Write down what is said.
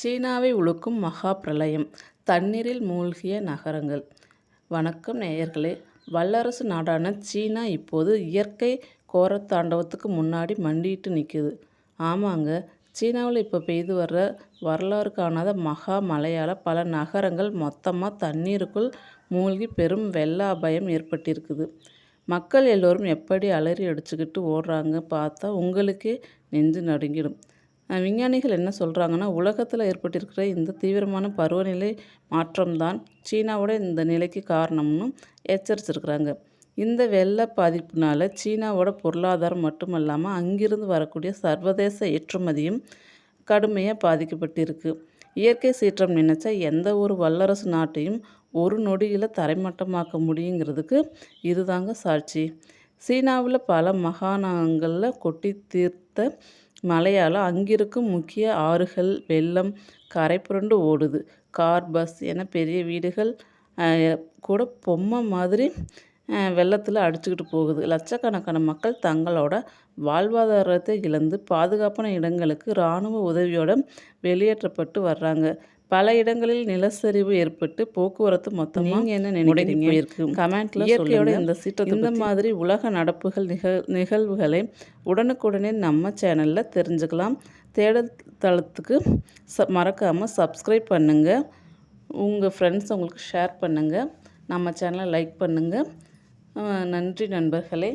சீனாவை உலுக்கும் மகா பிரளயம், தண்ணீரில் மூழ்கிய நகரங்கள். வணக்கம் நேயர்களே. வல்லரசு நாடான சீனா இப்போது இயற்கை கோரத்தாண்டவத்துக்கு முன்னாடி மண்டிட்டு நிற்குது. ஆமாங்க, சீனாவில் இப்போ பெய்து வர்ற வரலாறு காணாத மகா மழையால் பல நகரங்கள் மொத்தமாக தண்ணீருக்குள் மூழ்கி பெரும் வெள்ள அபாயம் ஏற்பட்டிருக்குது. மக்கள் எல்லோரும் எப்படி அலறி அடிச்சுக்கிட்டு ஓடுறாங்க பார்த்தா உங்களுக்கே நெஞ்சு நடுங்கிடும். விஞ்ஞானிகள் என்ன சொல்கிறாங்கன்னா, உலகத்தில் ஏற்பட்டிருக்கிற இந்த தீவிரமான பருவநிலை மாற்றம்தான் சீனாவோட இந்த நிலைக்கு காரணம்னு எச்சரிச்சிருக்கிறாங்க. இந்த வெள்ள பாதிப்புனால சீனாவோட பொருளாதாரம் மட்டுமல்லாமல் அங்கிருந்து வரக்கூடிய சர்வதேச ஏற்றுமதியும் கடுமையாக பாதிக்கப்பட்டிருக்கு. இயற்கை சீற்றம் நினச்சா எந்த ஒரு வல்லரசு நாட்டையும் ஒரு நொடியில் தரைமட்டமாக்க முடியுங்கிறதுக்கு இதுதாங்க சாட்சி. சீனாவில் பல மாகாணங்களில் கொட்டி தீர்த்த மழையால் அங்கிருக்கும் முக்கிய ஆறுகள் வெள்ளம் கரை புரண்டு ஓடுது. கார், பஸ் என பெரிய வீடுகள் கூட பொம்மை மாதிரி வெள்ளத்தில் அடிச்சுக்கிட்டு போகுது. லட்சக்கணக்கான மக்கள் தங்களோட வாழ்வாதாரத்தை இழந்து பாதுகாப்பான இடங்களுக்கு இராணுவ உதவியோடு வெளியேற்றப்பட்டு வர்றாங்க. பல இடங்களில் நிலச்சரிவு ஏற்பட்டு போக்குவரத்து மொத்தமாக என்ன நினைக்கிறீங்க? கமெண்ட்ல இயற்கையோட இந்த சீற்றத்தை இந்த மாதிரி உலக நடப்புகள் நிகழ்வுகளை உடனுக்குடனே நம்ம சேனலில் தெரிஞ்சுக்கலாம். தேடல் தளத்துக்கு மறக்காமல் சப்ஸ்கிரைப் பண்ணுங்கள். உங்கள் ஃப்ரெண்ட்ஸ் உங்களுக்கு ஷேர் பண்ணுங்கள். நம்ம சேனலை லைக் பண்ணுங்கள். நன்றி நண்பர்களே.